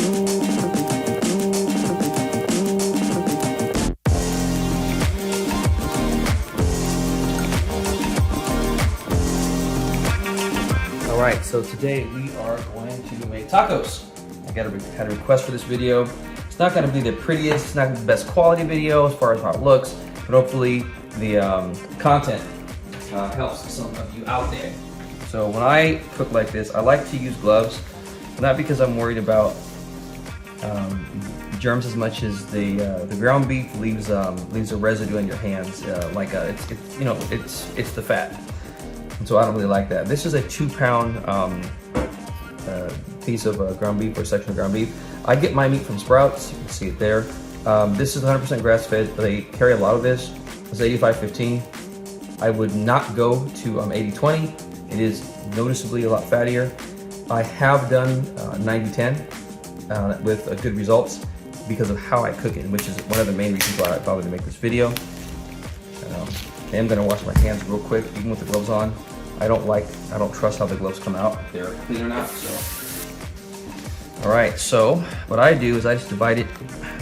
Alright, so today we are going to make tacos. I had a request for this video. It's not going to be the prettiest, it's not going to be the best quality video as far as how it looks, but hopefully the content helps some of you out there. So when I cook like this, I like to use gloves, not because I'm worried about germs as much as the ground beef leaves a residue in your hands, it's the fat. And so I don't really like that. This is a 2-pound piece of ground beef, or section of ground beef. I get my meat from Sprouts. You can see it there. This is 100% grass-fed. They carry a lot of this. It's 85-15. I would not go to 80-20. It is noticeably a lot fattier. I have done 90-10 with good results because of how I cook it, which is one of the main reasons why I thought to make this video. I am gonna wash my hands real quick, even with the gloves on. I don't trust how the gloves come out, if they're clean or not, so. All right, so what I do is I just divide it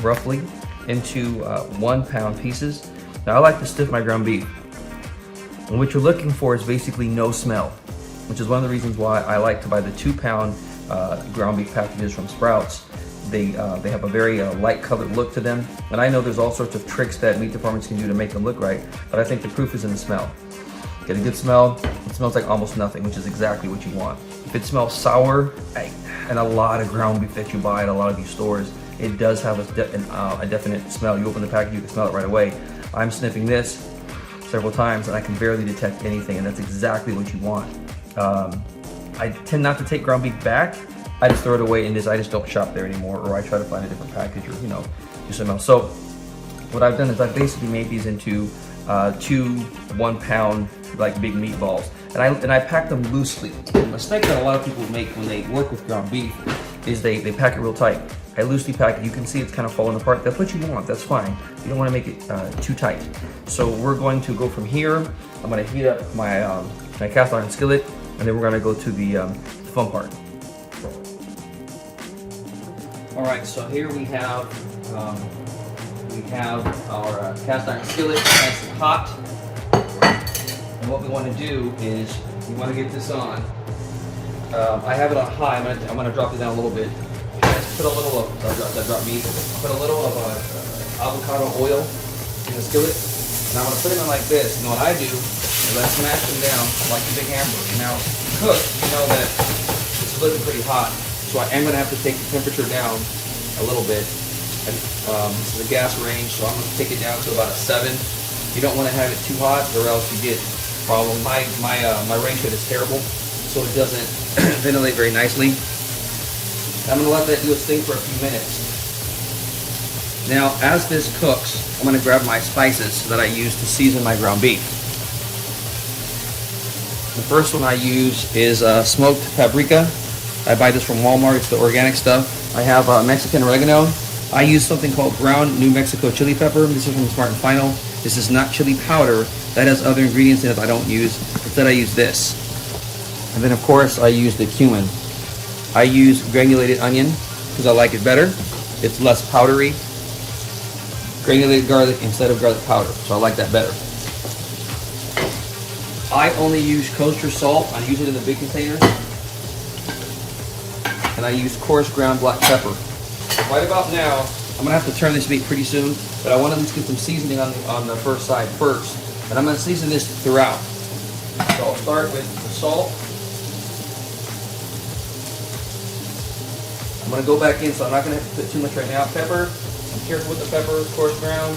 roughly into 1-pound pieces. Now I like to stiff my ground beef. And what you're looking for is basically no smell, which is one of the reasons why I like to buy the 2-pound ground beef packages from Sprouts. They have a very light colored look to them. And I know there's all sorts of tricks that meat departments can do to make them look right, but I think the proof is in the smell. Get a good smell. It smells like almost nothing, which is exactly what you want. If it smells sour, and a lot of ground beef that you buy at a lot of these stores, it does have a definite smell. You open the package, you can smell it right away. I'm sniffing this several times and I can barely detect anything, and that's exactly what you want. I tend not to take ground beef back. I just throw it away, and I just don't shop there anymore, or I try to find a different package, or do something else. So what I've done is I've basically made these into 2 1-pound like big meatballs, and I pack them loosely. The mistake that a lot of people make when they work with ground beef is they pack it real tight. I loosely pack it. You can see it's kind of falling apart. That's what you want. That's fine. You don't want to make it too tight. So we're going to go from here. I'm going to heat up my my cast iron skillet, and then we're going to go to the fun part. All right, so here we have our cast iron skillet, nice and hot. And what we want to do is we want to get this on. I have it on high. I'm gonna drop it down a little bit. Put a little of Put a little of avocado oil in the skillet, and I'm gonna put it on like this. And what I do is I smash them down like a big hamburger. Now, cook, you know that it's looking pretty hot. So I am going to have to take the temperature down a little bit. And this is a gas range, so I'm going to take it down to about a 7. You don't want to have it too hot, or else you get problem. My range hood is terrible, so it doesn't ventilate very nicely. I'm going to let that do its thing for a few minutes. Now, as this cooks, I'm going to grab my spices that I use to season my ground beef. The first one I use is smoked paprika. I buy this from Walmart. It's the organic stuff. I have Mexican oregano. I use something called ground New Mexico chili pepper. This is from Smart and Final. This is not chili powder. That has other ingredients in it I don't use. Instead, I use this. And then, of course, I use the cumin. I use granulated onion because I like it better. It's less powdery. Granulated garlic instead of garlic powder, so I like that better. I only use kosher salt. I use it in the big container. And I use coarse ground black pepper. Right about now, I'm gonna have to turn this meat pretty soon, but I want to at least get some seasoning on the first side first. And I'm gonna season this throughout. So I'll start with the salt. I'm gonna go back in, so I'm not gonna have to put too much right now. Pepper, I'm careful with the pepper, coarse ground.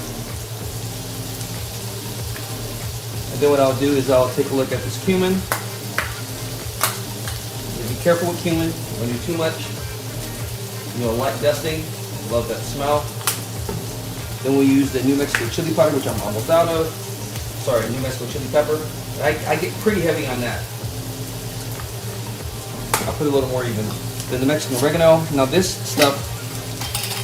And then what I'll do is I'll take a look at this cumin. Be careful with cumin. When you do too much, you'll like dusting. Love that smell. Then we'll use the New Mexico chili powder, which I'm almost out of. Sorry, New Mexico chili pepper. I get pretty heavy on that. I'll put a little more even. Then the Mexican oregano. Now this stuff,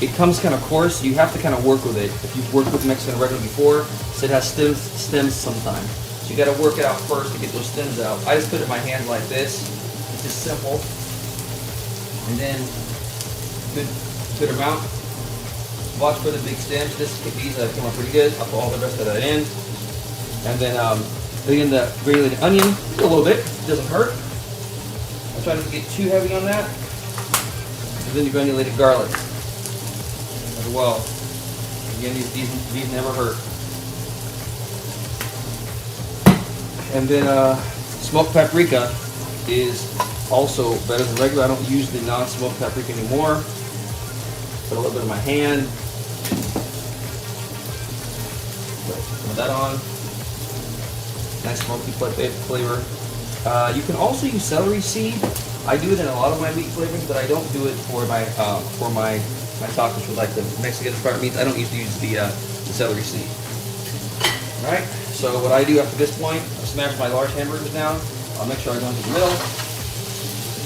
it comes kind of coarse. You have to kind of work with it. If you've worked with Mexican oregano before, so it has stems sometimes. So you got to work it out first to get those stems out. I just put it in my hand like this. It's just simple. And then good amount. Watch for the big stems. These came out pretty good. I'll put all the rest of that in. And then bring in the grated onion a little bit. It doesn't hurt. I'm trying not to get too heavy on that. And then your granulated garlic as well. Again, these never hurt. And then smoked paprika is also better than regular. I don't use the non-smoked paprika anymore. Put a little bit in my hand. Put some of that on. Nice smoky flavor. You can also use celery seed. I do it in a lot of my meat flavorings, but I don't do it for my tacos with like the Mexican inspired meats. I don't usually use the celery seed. All right. So what I do after this point, I smash my large hamburgers down. I'll make sure I go into the middle.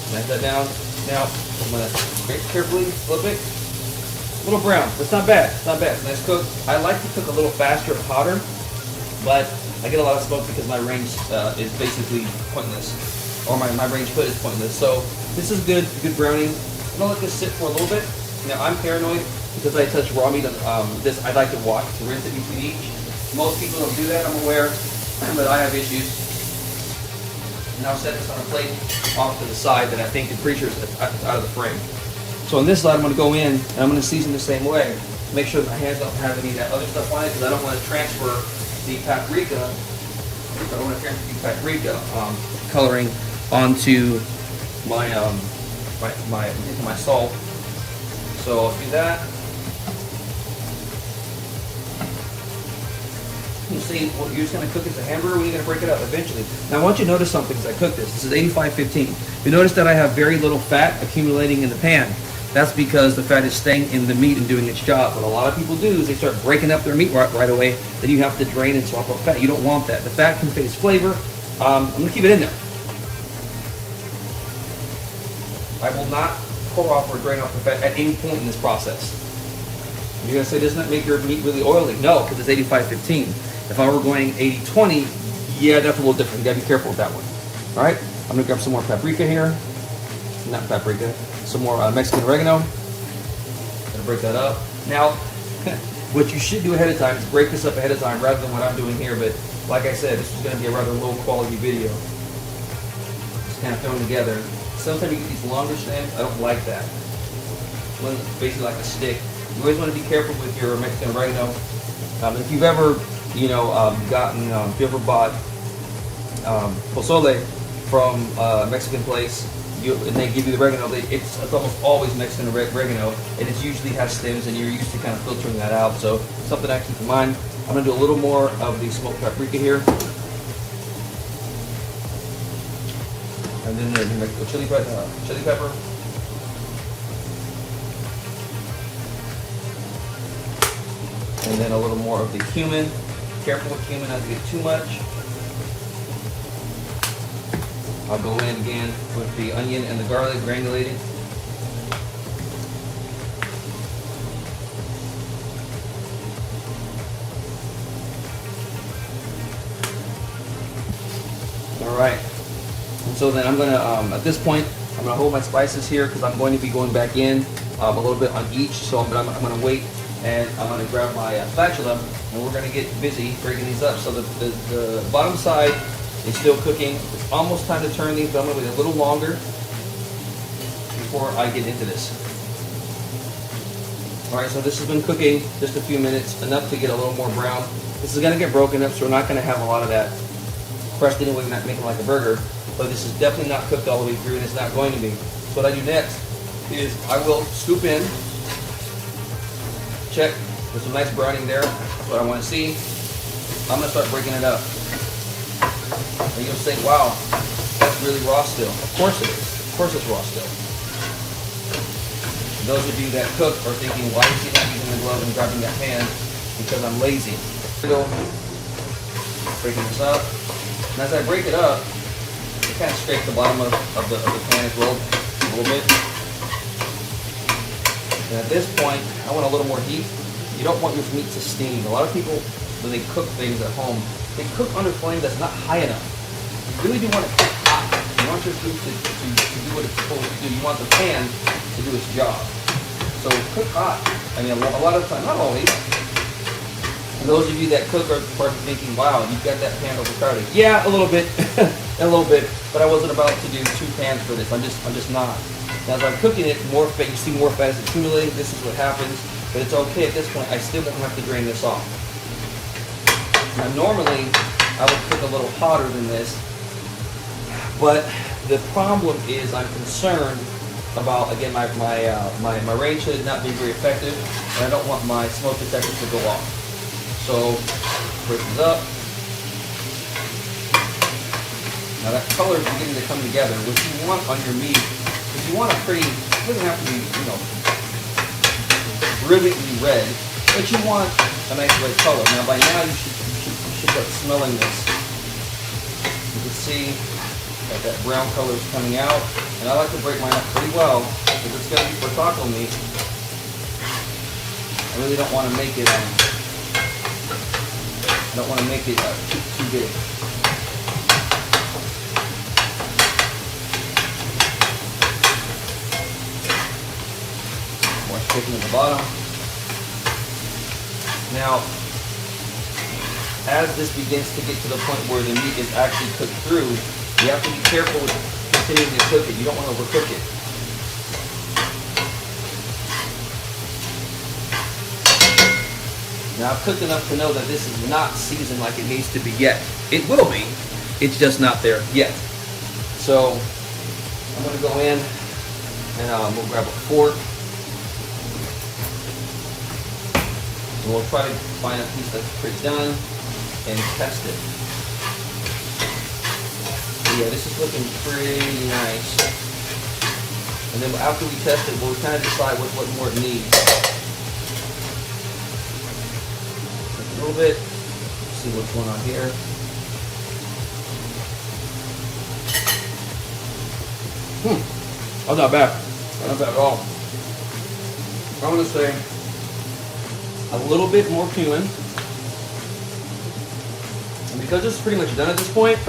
Smash that down. Now I'm gonna very carefully flip it. A little brown, but it's not bad. It's not bad. It's nice cook. I like to cook a little faster and hotter, but I get a lot of smoke because my range is basically pointless, or my range hood is pointless. So this is good browning. I'm gonna let this sit for a little bit. Now I'm paranoid because I touch raw meat on this. I like to wash, to rinse it between each. Most people don't do that, I'm aware, but I have issues. Now set this on a plate off to the side that I think I'm pretty sure is out of the frame. So on this side, I'm going to go in and I'm going to season the same way. Make sure that my hands don't have any of that other stuff on it because I don't want to transfer the paprika. I don't want to transfer the paprika coloring onto my my salt. So I'll do that. You see, well, you're just going to cook it as a hamburger, or you're going to break it up eventually. Now I want you to notice something as I cook this. This is 85-15. You notice that I have very little fat accumulating in the pan. That's because the fat is staying in the meat and doing its job. What a lot of people do is they start breaking up their meat right away. Then you have to drain and swap out fat. You don't want that. The fat conveys flavor. I'm going to keep it in there. I will not pour off or drain off the fat at any point in this process. You're going to say, doesn't that make your meat really oily? No, because it's 85-15. If I were going 80-20, yeah, that's a little different. You gotta be careful with that one. All right, I'm gonna grab some more paprika here. Not paprika, some more Mexican oregano. Gonna break that up. Now, what you should do ahead of time is break this up ahead of time rather than what I'm doing here. But like I said, this is gonna be a rather low quality video. Just kind of thrown together. Sometimes you get these longer stems. I don't like that. One that's basically like a stick. You always want to be careful with your Mexican oregano. If you've ever if you ever bought pozole from a Mexican place, and they give you the oregano, it's almost always Mexican oregano, and it usually has stems, and you're used to kind of filtering that out. So something I keep in mind. I'm going to do a little more of the smoked paprika here, and then the chili pepper. And then a little more of the cumin. Careful with cumin not to get too much. I'll go in again with the onion and the garlic granulated. All right. And so then I'm gonna, at this point, I'm gonna hold my spices here because I'm going to be going back in a little bit on each. So I'm gonna wait. And I'm going to grab my spatula, and we're going to get busy breaking these up. So the bottom side is still cooking. It's almost time to turn these, but I'm going to wait a little longer before I get into this. All right, so this has been cooking just a few minutes, enough to get a little more brown. This is going to get broken up, so we're not going to have a lot of that crust anyway. We're not making like a burger, but this is definitely not cooked all the way through, and it's not going to be. So what I do next is I will scoop in. Check, there's some nice browning there. That's what I want to see. I'm going to start breaking it up. And you'll say, wow, that's really raw still. Of course it is. Of course it's raw still. Those of you that cook are thinking, why is he not using the glove and grabbing that pan? Because I'm lazy. Breaking this up. And as I break it up, I kind of scrape the bottom of the pan as well a little bit. And at this point, I want a little more heat. You don't want your meat to steam. A lot of people, when they cook things at home, they cook under flame that's not high enough. You really do want it hot. You want your food to do what it's supposed to do. You want the pan to do its job. So cook hot. I mean, a lot of the time, not always. And those of you that cook are probably thinking, wow, you've got that pan overcrowded. Yeah, a little bit, a little bit, but I wasn't about to do 2 pans for this. I'm just not. Now, as I'm cooking it, more fat, you see more fat is accumulating. This is what happens, but it's okay at this point. I still won't have to drain this off. Now, normally, I would cook a little hotter than this, but the problem is I'm concerned about, again, my range hood not being very effective, and I don't want my smoke detectors to go off. So, break this up. Now that color is beginning to come together. What you want on your meat is you want a pretty, it doesn't have to be, brilliantly red, but you want a nice red color. Now by now you should start smelling this. You can see that brown color is coming out, and I like to break mine up pretty well because it's going to be for taco meat. I really don't want to make it. I don't want to make it too big. More chicken at the bottom. Now, as this begins to get to the point where the meat is actually cooked through, you have to be careful with continuing to cook it. You don't want to overcook it. Now I've cooked enough to know that this is not seasoned like it needs to be yet. It will be, it's just not there yet. So I'm going to go in and we'll grab a fork. And we'll try to find a piece that's pretty done and test it. Yeah, this is looking pretty nice. And then after we test it, we'll kind of decide what more it needs. A little bit. See what's going on here. Oh, not bad. Not bad at all. I'm going to say a little bit more cumin. And because this is pretty much done at this point,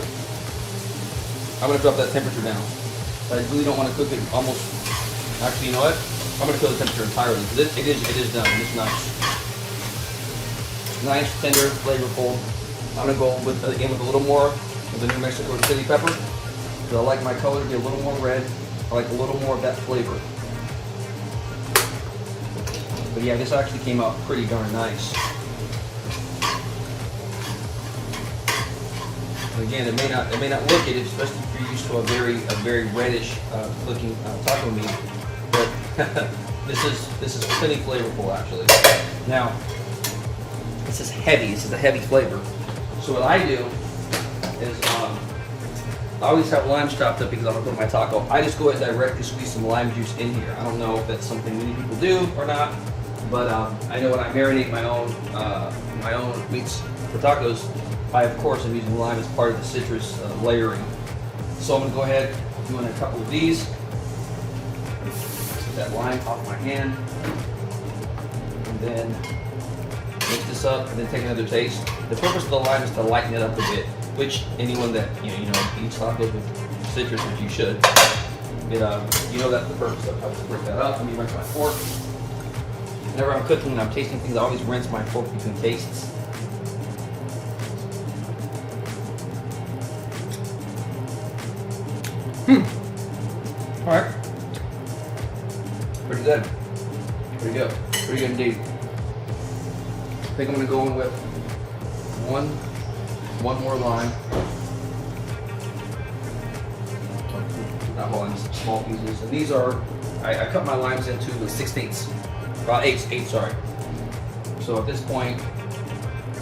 I'm going to drop that temperature down. I really don't want to cook it almost. Actually, you know what? I'm going to kill the temperature entirely. It is done. It's nice. Nice, tender, flavorful. I'm going to go with a little more of the New Mexico chili pepper. Because I like my color to be a little more red. I like a little more of that flavor. But yeah, this actually came out pretty darn nice. Again, it may not look it, especially if you're used to a very reddish looking taco meat, but this is plenty flavorful actually. Now, this is heavy. This is a heavy flavor. So what I do is I always have limes chopped up because I'm gonna put my taco. I just go ahead and directly squeeze some lime juice in here. I don't know if that's something many people do or not, but I know when I marinate my own meats for tacos, I of course am using lime as part of the citrus layering. So I'm gonna go ahead doing a couple of these. Get that lime off my hand, and then mix this up, and then take another taste. The purpose of the lime is to lighten it up a bit, which anyone that you know eats tacos with citrus, which you should, you know that's the purpose of it. I'll just break that up. Let me rinse my fork. Whenever I'm cooking and I'm tasting things, I always rinse my fork between tastes. All right. Pretty good. Pretty good. Pretty good indeed. I think I'm going to go in with one more lime. Not limes, small pieces. And these are, I cut my limes into 6/8, about eight, sorry. So at this point,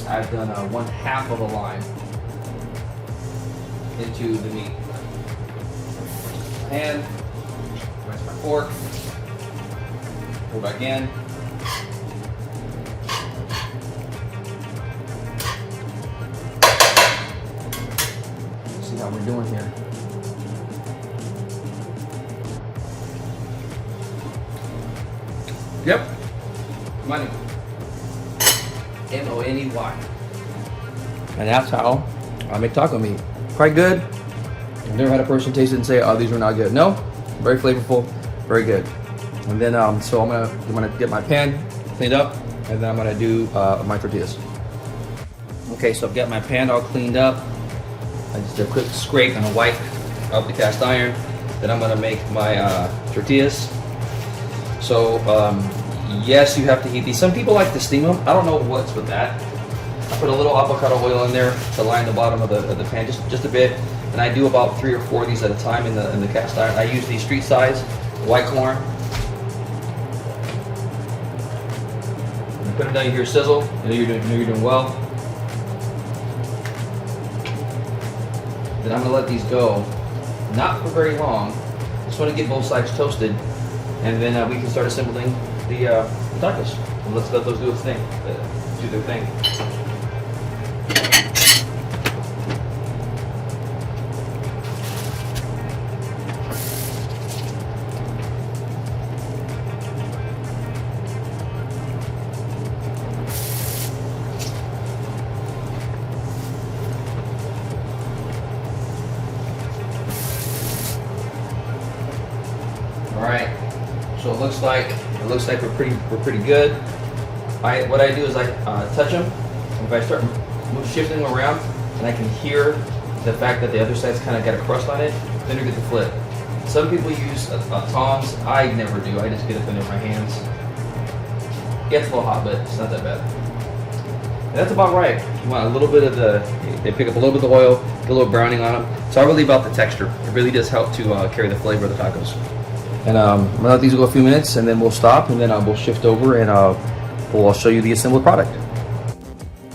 I've done 1/2 of a lime into the meat. And rinse my fork. Go back in. See how we're doing here. Yep. Money. M-O-N-E-Y. And that's how I make taco meat. Quite good. I've never had a person taste it and say, oh, these are not good. No, very flavorful, very good. And then, so I'm gonna get my pan cleaned up, and then I'm gonna do my tortillas. Okay, so I've got my pan all cleaned up. I just did a quick scrape and a wipe of the cast iron. Then I'm gonna make my tortillas. So yes, you have to heat these. Some people like to steam them. I don't know what's with that. I put a little avocado oil in there to line the bottom of the pan just a bit, and I do about 3 or 4 of these at a time in the cast iron. I use the street size white corn. Put it down here, sizzle. You know you're doing well. Then I'm gonna let these go, not for very long. Just want to get both sides toasted, and then we can start assembling the tacos. And let's let those do their thing. All right, so it looks like we're pretty good. What I do is I touch them. If I start shifting them around, and I can hear the fact that the other side's kind of got a crust on it, then you get the flip. Some people use tongs. I never do. I just get it under my hands. It gets a little hot, but it's not that bad. And that's about right. You want a little bit of they pick up a little bit of the oil, get a little browning on them. It's all really about the texture. It really does help to carry the flavor of the tacos. And I'm gonna let these go a few minutes, and then we'll stop, and then we'll shift over, and we'll show you the assembled product.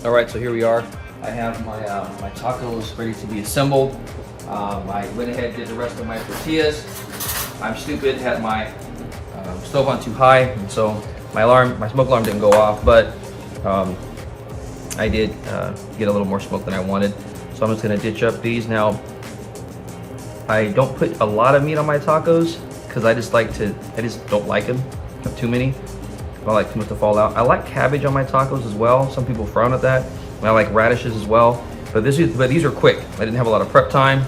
All right, so here we are. I have my my tacos ready to be assembled. I went ahead and did the rest of my tortillas. I'm stupid, had my stove on too high, and so my smoke alarm didn't go off, but I did get a little more smoke than I wanted. So I'm just gonna ditch up these. Now, I don't put a lot of meat on my tacos, because I just don't like them. I have too many. I like too much to fall out. I like cabbage on my tacos as well. Some people frown at that. And I like radishes as well. But these are quick. I didn't have a lot of prep time,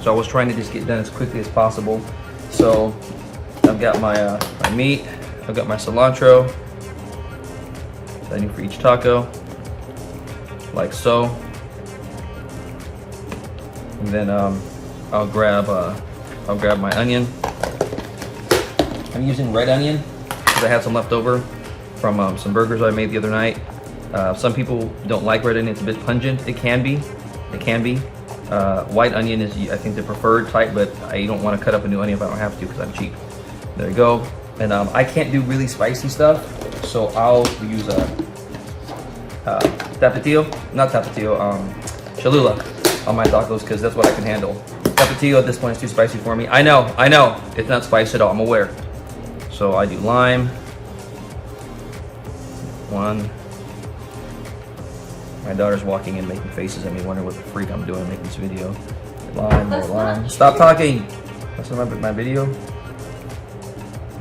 so I was trying to just get done as quickly as possible. So I've got my meat. I've got my cilantro. I need for each taco, like so. And then I'll grab my onion. I'm using red onion because I had some left over from some burgers I made the other night. Some people don't like red onion. It's a bit pungent. It can be. White onion is, I think, the preferred type, but I don't want to cut up a new onion if I don't have to because I'm cheap. There you go. And I can't do really spicy stuff, so I'll use Cholula on my tacos because that's what I can handle. Tapatio at this point is too spicy for me. I know, it's not spicy at all, I'm aware. So I do lime. One. My daughter's walking in making faces at me, wondering what the freak I'm doing making this video. Lime, more lime. Stop talking! That's not my video.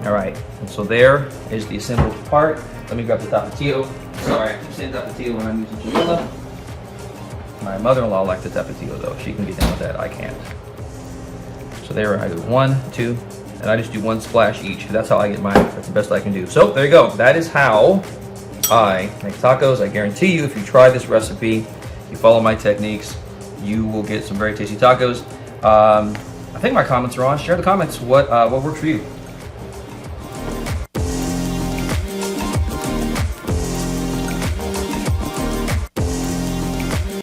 Alright, and so there is the assembled part. Let me grab the tapatio. Sorry, I'm saying tapatio when I'm using Cholula. My mother-in-law likes the tapatio though. She can get down with that, I can't. So there I do 1, 2, and I just do 1 splash each. That's how I get mine. That's the best I can do. So there you go. That is how I make tacos. I guarantee you, if you try this recipe, you follow my techniques, you will get some very tasty tacos. I think my comments are on. Share the comments. What works for you?